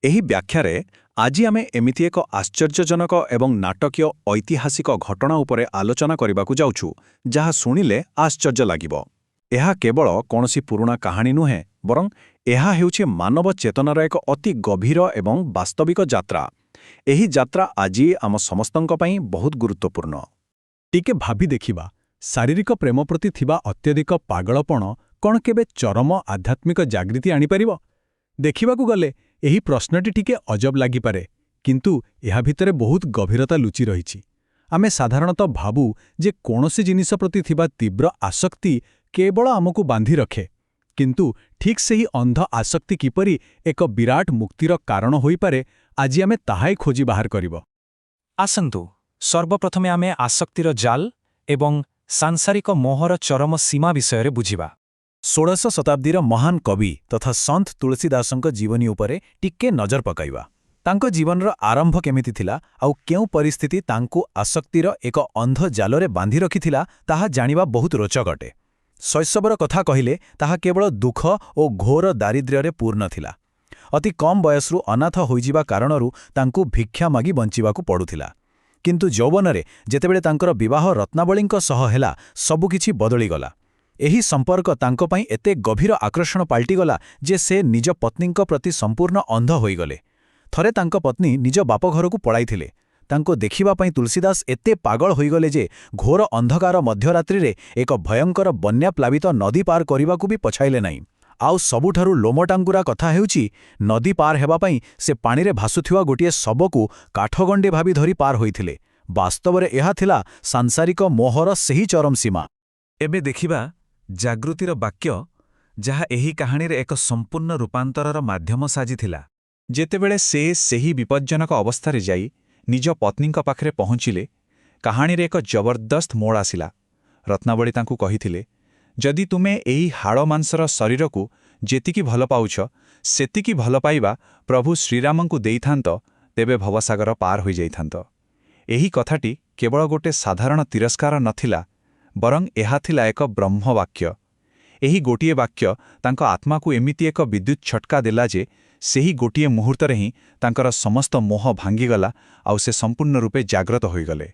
ଏହି ବ୍ୟାଖ୍ୟାରେ ଆଜି ଆମେ ଏମିତି ଏକ ଆଶ୍ଚର୍ଯ୍ୟଜନକ ଏବଂ ନାଟକୀୟ ଐତିହାସିକ ଘଟଣା ଉପରେ ଆଲୋଚନା କରିବାକୁ ଯାଉଛୁ ଯାହା ଶୁଣିଲେ ଆଶ୍ଚର୍ଯ୍ୟ ଲାଗିବ। ଏହା କେବଳ କୌଣସି ପୁରୁଣା କାହାଣୀ ନୁହେଁ, ବରଂ ଏହା ହେଉଛି ମାନବ ଚେତନାର ଏକ ଅତି ଗଭୀର ଏବଂ ବାସ୍ତବିକ ଯାତ୍ରା। ଏହି ଯାତ୍ରା ଆଜି ଆମ ସମସ୍ତଙ୍କ ପାଇଁ ବହୁତ ଗୁରୁତ୍ୱପୂର୍ଣ୍ଣ। ଟିକେ ଭାବି ଦେଖିବା, ଶାରୀରିକ ପ୍ରେମ ପ୍ରତି ଥିବା ଅତ୍ୟଧିକ ପାଗଳପଣ କ'ଣ କେବେ ଚରମ ଆଧ୍ୟାତ୍ମିକ ଜାଗୃତି ଆଣିପାରିବ? ଦେଖିବାକୁ ଗଲେ ଏହି ପ୍ରଶ୍ନଟି ଟିକେ ଅଜବ ଲାଗିପାରେ, କିନ୍ତୁ ଏହା ଭିତରେ ବହୁତ ଗଭୀରତା ଲୁଚି ରହିଛି। ଆମେ ସାଧାରଣତଃ ଭାବୁ ଯେ କୌଣସି ଜିନିଷ ପ୍ରତି ଥିବା ତୀବ୍ର ଆସକ୍ତି କେବଳ ଆମକୁ ବାନ୍ଧି ରଖେ, କିନ୍ତୁ ଠିକ୍ ସେହି ଅନ୍ଧ ଆସକ୍ତି କିପରି ଏକ ବିରାଟ ମୁକ୍ତିର କାରଣ ହୋଇପାରେ, ଆଜି ଆମେ ତାହାଇ ଖୋଜି ବାହାର କରିବ। ଆସନ୍ତୁ ସର୍ବପ୍ରଥମେ ଆମେ ଆସକ୍ତିର ଜାଲ ଏବଂ ସାଂସାରିକ ମୋହର ଚରମ ସୀମା ବିଷୟରେ ବୁଝିବା। 16 ଶତାବ୍ଦୀର ମହାନ କବି ତଥା ସନ୍ଥ ତୁଳସୀଦାସଙ୍କ ଜୀବନୀ ଉପରେ ଟିକେ ନଜର ପକାଇବା। ତାଙ୍କ ଜୀବନର ଆରମ୍ଭ କେମିତି ଥିଲା ଆଉ କେଉଁ ପରିସ୍ଥିତି ତାଙ୍କୁ ଆସକ୍ତିର ଏକ ଅନ୍ଧ ଜାଲରେ ବାନ୍ଧି ରଖିଥିଲା, ତାହା ଜାଣିବା ବହୁତ ରୋଚକ ଅଟେ। ଶୈଶବର କଥା କହିଲେ ତାହା କେବଳ ଦୁଃଖ ଓ ଘୋର ଦାରିଦ୍ର୍ୟରେ ପୂର୍ଣ୍ଣ ଥିଲା। ଅତି କମ୍ ବୟସରୁ ଅନାଥ ହୋଇଯିବା କାରଣରୁ ତାଙ୍କୁ ଭିକ୍ଷା ମାଗି ବଞ୍ଚିବାକୁ ପଡୁଥିଲା। କିନ୍ତୁ ଯୌବନରେ ଯେତେବେଳେ ତାଙ୍କର ବିବାହ ରତ୍ନାବଳୀଙ୍କ ସହ ହେଲା, ସବୁକିଛି ବଦଳିଗଲା। ଏହି ସମ୍ପର୍କ ତାଙ୍କ ପାଇଁ ଏତେ ଗଭୀର ଆକର୍ଷଣ ପାଲଟିଗଲା ଯେ ସେ ନିଜ ପତ୍ନୀଙ୍କ ପ୍ରତି ସମ୍ପୂର୍ଣ୍ଣ ଅନ୍ଧ ହୋଇଗଲେ। ଥରେ ତାଙ୍କ ପତ୍ନୀ ନିଜ ବାପଘରକୁ ପଳାଇଥିଲେ। ତାଙ୍କୁ ଦେଖିବା ପାଇଁ ତୁଳସୀଦାସ ଏତେ ପାଗଳ ହୋଇଗଲେ ଯେ ଘୋର ଅନ୍ଧକାର ମଧ୍ୟରାତ୍ରିରେ ଏକ ଭୟଙ୍କର ବନ୍ୟାପ୍ଲାବିତ ନଦୀ ପାର କରିବାକୁ ବି ପଛାଇଲେ ନାହିଁ। ଆଉ ସବୁଠାରୁ ଲୋମଟାଙ୍କୁରା କଥା ହେଉଛି, ନଦୀ ପାର ହେବା ପାଇଁ ସେ ପାଣିରେ ଭାସୁଥିବା ଗୋଟିଏ ଶବକୁ କାଠଗଣ୍ଡି ଭାବି ଧରି ପାର ହୋଇଥିଲେ। ବାସ୍ତବରେ ଏହା ଥିଲା ସାଂସାରିକ ମୋହର ସେହି ଚରମ ସୀମା। ଏବେ ଦେଖିବା ଜାଗୃତିର ବାକ୍ୟ, ଯାହା ଏହି କାହାଣୀରେ ଏକ ସମ୍ପୂର୍ଣ୍ଣ ରୂପାନ୍ତରର ମାଧ୍ୟମ ସାଜିଥିଲା। ଯେତେବେଳେ ସେ ସେହି ବିପଜ୍ଜନକ ଅବସ୍ଥାରେ ଯାଇ ନିଜ ପତ୍ନୀଙ୍କ ପାଖରେ ପହଞ୍ଚିଲେ, କାହାଣୀରେ ଏକ ଜବରଦସ୍ତ ମୋଡ଼ ଆସିଲା। ରତ୍ନାବଳୀ ତାଙ୍କୁ କହିଥିଲେ, ଯଦି ତୁମେ ଏହି ହାଡ଼ମାଂସର ଶରୀରକୁ ଯେତିକି ଭଲ ପାଉଛ, ସେତିକି ଭଲ ପାଇବା ପ୍ରଭୁ ଶ୍ରୀରାମଙ୍କୁ ଦେଇଥାନ୍ତ, ତେବେ ଭବସାଗର ପାର ହୋଇଯାଇଥାନ୍ତ। ଏହି କଥାଟି କେବଳ ଗୋଟେ ସାଧାରଣ ତିରସ୍କାର ନଥିଲା, ବରଂ ଏହା ଥିଲା ଏକ ବ୍ରହ୍ମବାକ୍ୟ। ଏହି ଗୋଟିଏ ବାକ୍ୟ ତାଙ୍କ ଆତ୍ମାକୁ ଏମିତି ଏକ ବିଦ୍ୟୁତ୍ ଛଟକା ଦେଲା ଯେ ସେହି ଗୋଟିଏ ମୁହୂର୍ତ୍ତରେ ହିଁ ତାଙ୍କର ସମସ୍ତ ମୋହ ଭାଙ୍ଗିଗଲା ଆଉ ସେ ସମ୍ପୂର୍ଣ୍ଣ ରୂପେ ଜାଗ୍ରତ ହୋଇଗଲେ।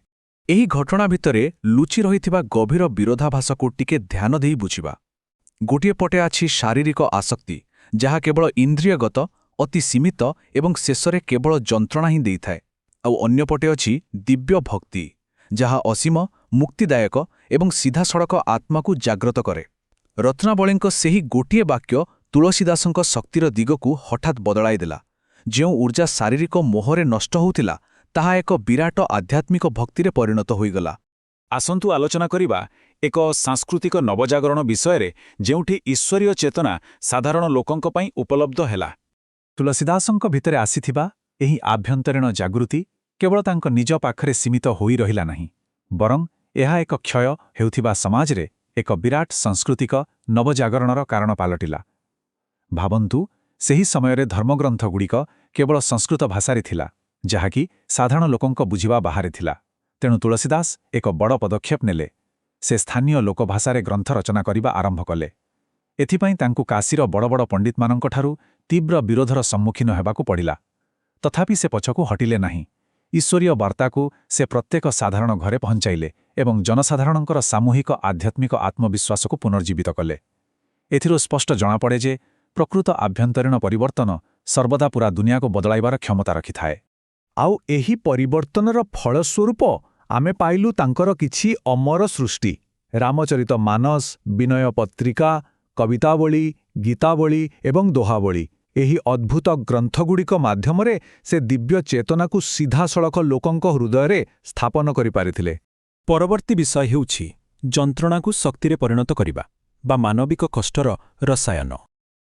ଏହି ଘଟଣା ଭିତରେ ଲୁଚି ରହିଥିବା ଗଭୀର ବିରୋଧାଭାସକୁ ଟିକେ ଧ୍ୟାନ ଦେଇ ବୁଝିବା। ଗୋଟିଏ ପଟେ ଅଛି ଶାରୀରିକ ଆସକ୍ତି, ଯାହା କେବଳ ଇନ୍ଦ୍ରିୟଗତ, ଅତି ସୀମିତ ଏବଂ ଶେଷରେ କେବଳ ଯନ୍ତ୍ରଣା ହିଁ ଦେଇଥାଏ। ଆଉ ଅନ୍ୟପଟେ ଅଛି ଦିବ୍ୟ ଭକ୍ତି, ଯାହା ଅସୀମ, ମୁକ୍ତିଦାୟକ ଏବଂ ସିଧାସଳଖ ଆତ୍ମାକୁ ଜାଗ୍ରତ କରେ। ରତ୍ନାବଳୀଙ୍କ ସେହି ଗୋଟିଏ ବାକ୍ୟ ତୁଳସୀଦାସଙ୍କ ଶକ୍ତିର ଦିଗକୁ ହଠାତ୍ ବଦଳାଇ ଦେଲା। ଯେଉଁ ଊର୍ଜା ଶାରୀରିକ ମୋହରେ ନଷ୍ଟ ହେଉଥିଲା, ତାହା ଏକ ବିରାଟ ଆଧ୍ୟାତ୍ମିକ ଭକ୍ତିରେ ପରିଣତ ହୋଇଗଲା। ଆସନ୍ତୁ ଆଲୋଚନା କରିବା ଏକ ସାଂସ୍କୃତିକ ନବଜାଗରଣ ବିଷୟରେ, ଯେଉଁଠି ଈଶ୍ୱରୀୟ ଚେତନା ସାଧାରଣ ଲୋକଙ୍କ ପାଇଁ ଉପଲବ୍ଧ ହେଲା। ତୁଳସୀଦାସଙ୍କ ଭିତରେ ଆସିଥିବା ଏହି ଆଭ୍ୟନ୍ତରୀଣ ଜାଗୃତି କେବଳ ତାଙ୍କ ନିଜ ପାଖରେ ସୀମିତ ହୋଇ ରହିଲା ନାହିଁ, ବରଂ ଏହା ଏକ କ୍ଷୟ ହେଉଥିବା ସମାଜରେ ଏକ ବିରାଟ ସାଂସ୍କୃତିକ ନବଜାଗରଣର କାରଣ ପାଲଟିଲା। ଭାବନ୍ତୁ, ସେହି ସମୟରେ ଧର୍ମଗ୍ରନ୍ଥଗୁଡ଼ିକ କେବଳ ସଂସ୍କୃତ ଭାଷାରେ ଥିଲା, ଯାହାକି ସାଧାରଣ ଲୋକଙ୍କ ବୁଝିବା ବାହାରେ ଥିଲା। ତେଣୁ ତୁଳସୀଦାସ ଏକ ବଡ଼ ପଦକ୍ଷେପ ନେଲେ। ସେ ସ୍ଥାନୀୟ ଲୋକଭାଷାରେ ଗ୍ରନ୍ଥ ରଚନା କରିବା ଆରମ୍ଭ କଲେ। ଏଥିପାଇଁ ତାଙ୍କୁ କାଶୀର ବଡ଼ ବଡ଼ ପଣ୍ଡିତମାନଙ୍କଠାରୁ ତୀବ୍ର ବିରୋଧର ସମ୍ମୁଖୀନ ହେବାକୁ ପଡ଼ିଲା। ତଥାପି ସେ ପଛକୁ ହଟିଲେ ନାହିଁ। ଈଶ୍ୱରୀୟ ବାର୍ତ୍ତାକୁ ସେ ପ୍ରତ୍ୟେକ ସାଧାରଣ ଘରେ ପହଞ୍ଚାଇଲେ ଏବଂ ଜନସାଧାରଣଙ୍କର ସାମୂହିକ ଆଧ୍ୟାତ୍ମିକ ଆତ୍ମବିଶ୍ୱାସକୁ ପୁନର୍ଜୀବିତ କଲେ। ଏଥିରୁ ସ୍ପଷ୍ଟ ଜଣାପଡ଼େ ଯେ ପ୍ରକୃତ ଆଭ୍ୟନ୍ତରୀଣ ପରିବର୍ତ୍ତନ ସର୍ବଦା ପୁରା ଦୁନିଆକୁ ବଦଳାଇବାର କ୍ଷମତା ରଖିଥାଏ। ଆଉ ଏହି ପରିବର୍ତ୍ତନର ଫଳସ୍ୱରୂପ ଆମେ ପାଇଲୁ ତାଙ୍କର କିଛି ଅମର ସୃଷ୍ଟି। ରାମଚରିତ ମାନସ, ବିନୟ ପତ୍ରିକା, କବିତାବଳୀ, ଗୀତାବଳୀ ଏବଂ ଦୋହାବଳୀ। ଏହି ଅଦ୍ଭୁତ ଗ୍ରନ୍ଥଗୁଡ଼ିକ ମାଧ୍ୟମରେ ସେ ଦିବ୍ୟ ଚେତନାକୁ ସିଧାସଳଖ ଲୋକଙ୍କ ହୃଦୟରେ ସ୍ଥାପନ କରିପାରିଥିଲେ। ପରବର୍ତ୍ତୀ ବିଷୟ ହେଉଛି ଯନ୍ତ୍ରଣାକୁ ଶକ୍ତିରେ ପରିଣତ କରିବା ବା ମାନବିକ କଷ୍ଟର ରସାୟନ।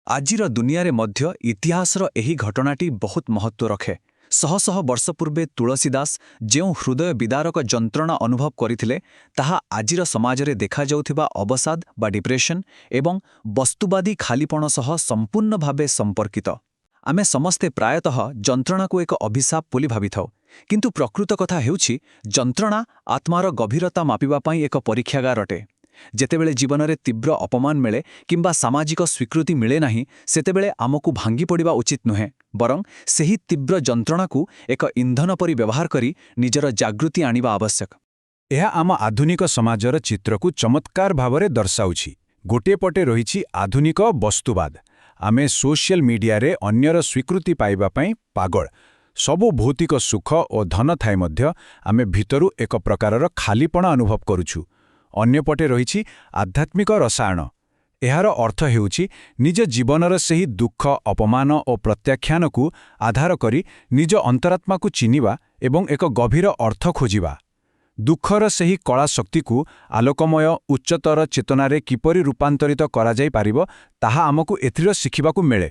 ଆଜିର ଦୁନିଆରେ ମଧ୍ୟ ଇତିହାସର ଏହି ଘଟଣାଟି ବହୁତ ମହତ୍ତ୍ୱ ରଖେ। ଶହ ଶହ ବର୍ଷ ପୂର୍ବେ ତୁଳସୀଦାସ ଯେଉଁ ହୃଦୟ ବିଦାରକ ଯନ୍ତ୍ରଣା ଅନୁଭବ କରିଥିଲେ, ତାହା ଆଜିର ସମାଜରେ ଦେଖାଯାଉଥିବା ଅବସାଦ ବା ଡିପ୍ରେସନ୍ ଏବଂ ବସ୍ତୁବାଦୀ ଖାଲିପଣ ସହ ସମ୍ପୂର୍ଣ୍ଣ ଭାବେ ସମ୍ପର୍କିତ। ଆମେ ସମସ୍ତେ ପ୍ରାୟତଃ ଯନ୍ତ୍ରଣାକୁ ଏକ ଅଭିଶାପ ବୋଲି ଭାବିଥାଉ, କିନ୍ତୁ ପ୍ରକୃତ କଥା ହେଉଛି ଯନ୍ତ୍ରଣା ଆତ୍ମାର ଗଭୀରତା ମାପିବା ପାଇଁ ଏକ ପରୀକ୍ଷାଗାର ଅଟେ। ଯେତେବେଳେ ଜୀବନରେ ତୀବ୍ର ଅପମାନ ମିଳେ କିମ୍ବା ସାମାଜିକ ସ୍ୱୀକୃତି ମିଳେ ନାହିଁ ସେତେବେଳେ ଆମକୁ ଭାଙ୍ଗି ପଡ଼ିବା ଉଚିତ ନୁହେଁ ବରଂ ସେହି ତୀବ୍ର ଯନ୍ତ୍ରଣାକୁ ଏକ ଇନ୍ଧନ ପରି ବ୍ୟବହାର କରି ନିଜର ଜାଗୃତି ଆଣିବା ଆବଶ୍ୟକ। ଏହା ଆମ ଆଧୁନିକ ସମାଜର ଚିତ୍ରକୁ ଚମତ୍କାର ଭାବରେ ଦର୍ଶାଉଛି। ଗୋଟିଏ ପଟେ ରହିଛି ଆଧୁନିକ ବସ୍ତୁବାଦ। ଆମେ ସୋସିଆଲ ମିଡିଆରେ ଅନ୍ୟର ସ୍ୱୀକୃତି ପାଇବା ପାଇଁ ପାଗଳ। ସବୁ ଭୌତିକ ସୁଖ ଓ ଧନ ଥାଇ ମଧ୍ୟ ଆମେ ଭିତରୁ ଏକ ପ୍ରକାରର ଖାଲିପଣା ଅନୁଭବ କରୁଛୁ। ଅନ୍ୟପଟେ ରହିଛି ଆଧ୍ୟାତ୍ମିକ ରସାୟନ। ଏହାର ଅର୍ଥ ହେଉଛି ନିଜ ଜୀବନର ସେହି ଦୁଃଖ, ଅପମାନ ଓ ପ୍ରତ୍ୟାଖ୍ୟାନକୁ ଆଧାର କରି ନିଜ ଅନ୍ତରାତ୍ମାକୁ ଚିହ୍ନିବା ଏବଂ ଏକ ଗଭୀର ଅର୍ଥ ଖୋଜିବା। ଦୁଃଖର ସେହି କଳା ଶକ୍ତିକୁ ଆଲୋକମୟ ଉଚ୍ଚତର ଚେତନାରେ କିପରି ରୂପାନ୍ତରିତ କରାଯାଇପାରିବ ତାହା ଆମକୁ ଏଥିରେ ଶିଖିବାକୁ ମିଳେ।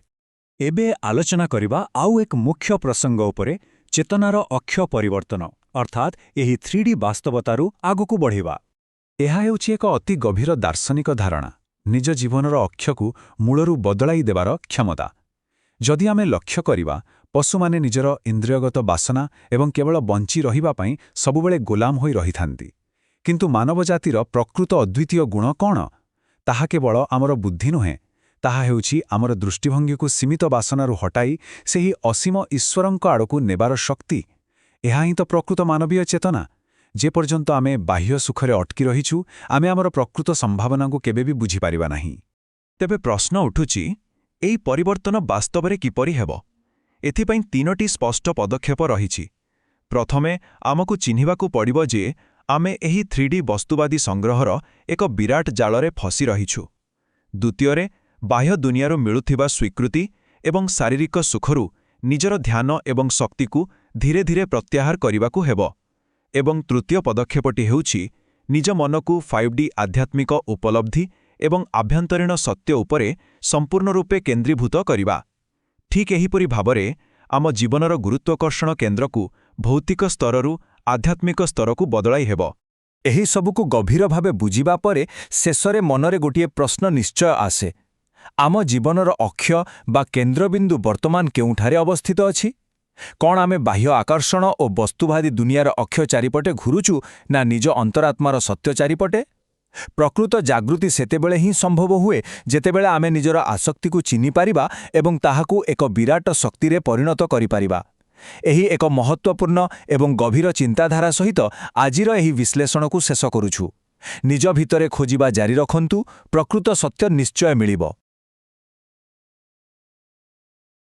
ଏବେ ଆଲୋଚନା କରିବା ଆଉ ଏକ ମୁଖ୍ୟ ପ୍ରସଙ୍ଗ ଉପରେ, ଚେତନାର ଅକ୍ଷ ପରିବର୍ତ୍ତନ, ଅର୍ଥାତ୍ ଏହି 3D ବାସ୍ତବତାରୁ ଆଗକୁ ବଢ଼ିବା। ଏହା ହେଉଛି ଏକ ଅତି ଗଭୀର ଦାର୍ଶନିକ ଧାରଣା, ନିଜ ଜୀବନର ଅକ୍ଷକୁ ମୂଳରୁ ବଦଳାଇ ଦେବାର କ୍ଷମତା। ଯଦି ଆମେ ଲକ୍ଷ୍ୟ କରିବା, ପଶୁମାନେ ନିଜର ଇନ୍ଦ୍ରିୟଗତ ବାସନା ଏବଂ କେବଳ ବଞ୍ଚି ରହିବା ପାଇଁ ସବୁବେଳେ ଗୋଲାମ ହୋଇ ରହିଥାନ୍ତି। କିନ୍ତୁ ମାନବ ଜାତିର ପ୍ରକୃତ ଅଦ୍ୱିତୀୟ ଗୁଣ କ'ଣ? ତାହା କେବଳ ଆମର ବୁଦ୍ଧି ନୁହେଁ, ତାହା ହେଉଛି ଆମର ଦୃଷ୍ଟିଭଙ୍ଗୀକୁ ସୀମିତ ବାସନାରୁ ହଟାଇ ସେହି ଅସୀମ ଈଶ୍ୱରଙ୍କ ଆଡ଼କୁ ନେବାର ଶକ୍ତି। ଏହା ହିଁ ତ ପ୍ରକୃତ ମାନବୀୟ ଚେତନା। ଯେପର୍ଯ୍ୟନ୍ତ ଆମେ ବାହ୍ୟ ସୁଖରେ ଅଟକି ରହିଛୁ, ଆମେ ଆମର ପ୍ରକୃତ ସମ୍ଭାବନାକୁ କେବେ ବି ବୁଝିପାରିବା ନାହିଁ। ତେବେ ପ୍ରଶ୍ନ ଉଠୁଛି, ଏହି ପରିବର୍ତ୍ତନ ବାସ୍ତବରେ କିପରି ହେବ? ଏଥିପାଇଁ 3ଟି ସ୍ପଷ୍ଟ ପଦକ୍ଷେପ ରହିଛି। ପ୍ରଥମେ ଆମକୁ ଚିହ୍ନିବାକୁ ପଡ଼ିବ ଯେ ଆମେ ଏହି 3D ବସ୍ତୁବାଦୀ ସଂଗ୍ରହର ଏକ ବିରାଟ ଜାଳରେ ଫସି ରହିଛୁ। ଦ୍ୱିତୀୟରେ, ବାହ୍ୟ ଦୁନିଆରୁ ମିଳୁଥିବା ସ୍ୱୀକୃତି ଏବଂ ଶାରୀରିକ ସୁଖରୁ ନିଜର ଧ୍ୟାନ ଏବଂ ଶକ୍ତିକୁ ଧୀରେ ଧୀରେ ପ୍ରତ୍ୟାହାର କରିବାକୁ ହେବ। ଏବଂ ତୃତୀୟ ପଦକ୍ଷେପଟି ହେଉଛି ନିଜ ମନକୁ 5D ଆଧ୍ୟାତ୍ମିକ ଉପଲବ୍ଧି ଏବଂ ଆଭ୍ୟନ୍ତରୀଣ ସତ୍ୟ ଉପରେ ସମ୍ପୂର୍ଣ୍ଣ ରୂପେ କେନ୍ଦ୍ରୀଭୂତ କରିବା। ଠିକ୍ ଏହିପରି ଭାବରେ ଆମ ଜୀବନର ଗୁରୁତ୍ୱାକର୍ଷଣ କେନ୍ଦ୍ରକୁ ଭୌତିକ ସ୍ତରରୁ ଆଧ୍ୟାତ୍ମିକ ସ୍ତରକୁ ବଦଳାଇ ହେବ। ଏହି ସବୁକୁ ଗଭୀର ଭାବେ ବୁଝିବା ପରେ ଶେଷରେ ମନରେ ଗୋଟିଏ ପ୍ରଶ୍ନ ନିଶ୍ଚୟ ଆସେ, ଆମ ଜୀବନର ଅକ୍ଷ ବା କେନ୍ଦ୍ରବିନ୍ଦୁ ବର୍ତ୍ତମାନ କେଉଁଠାରେ ଅବସ୍ଥିତ ଅଛି? କ'ଣ ଆମେ ବାହ୍ୟ ଆକର୍ଷଣ ଓ ବସ୍ତୁବାଦୀ ଦୁନିଆର ଅକ୍ଷ ଚାରିପଟେ ଘୁରୁଛୁ, ନା ନିଜ ଅନ୍ତରାତ୍ମାର ସତ୍ୟ ଚାରିପଟେ? ପ୍ରକୃତ ଜାଗୃତି ସେତେବେଳେ ହିଁ ସମ୍ଭବ ହୁଏ ଯେତେବେଳେ ଆମେ ନିଜର ଆସକ୍ତିକୁ ଚିହ୍ନିପାରିବା ଏବଂ ତାହାକୁ ଏକ ବିରାଟ ଶକ୍ତିରେ ପରିଣତ କରିପାରିବା। ଏହି ଏକ ମହତ୍ତ୍ୱପୂର୍ଣ୍ଣ ଏବଂ ଗଭୀର ଚିନ୍ତାଧାରା ସହିତ ଆଜିର ଏହି ବିଶ୍ଳେଷଣକୁ ଶେଷ କରୁଛୁ। ନିଜ ଭିତରେ ଖୋଜିବା ଜାରି ରଖନ୍ତୁ, ପ୍ରକୃତ ସତ୍ୟ ନିଶ୍ଚୟ ମିଳିବ।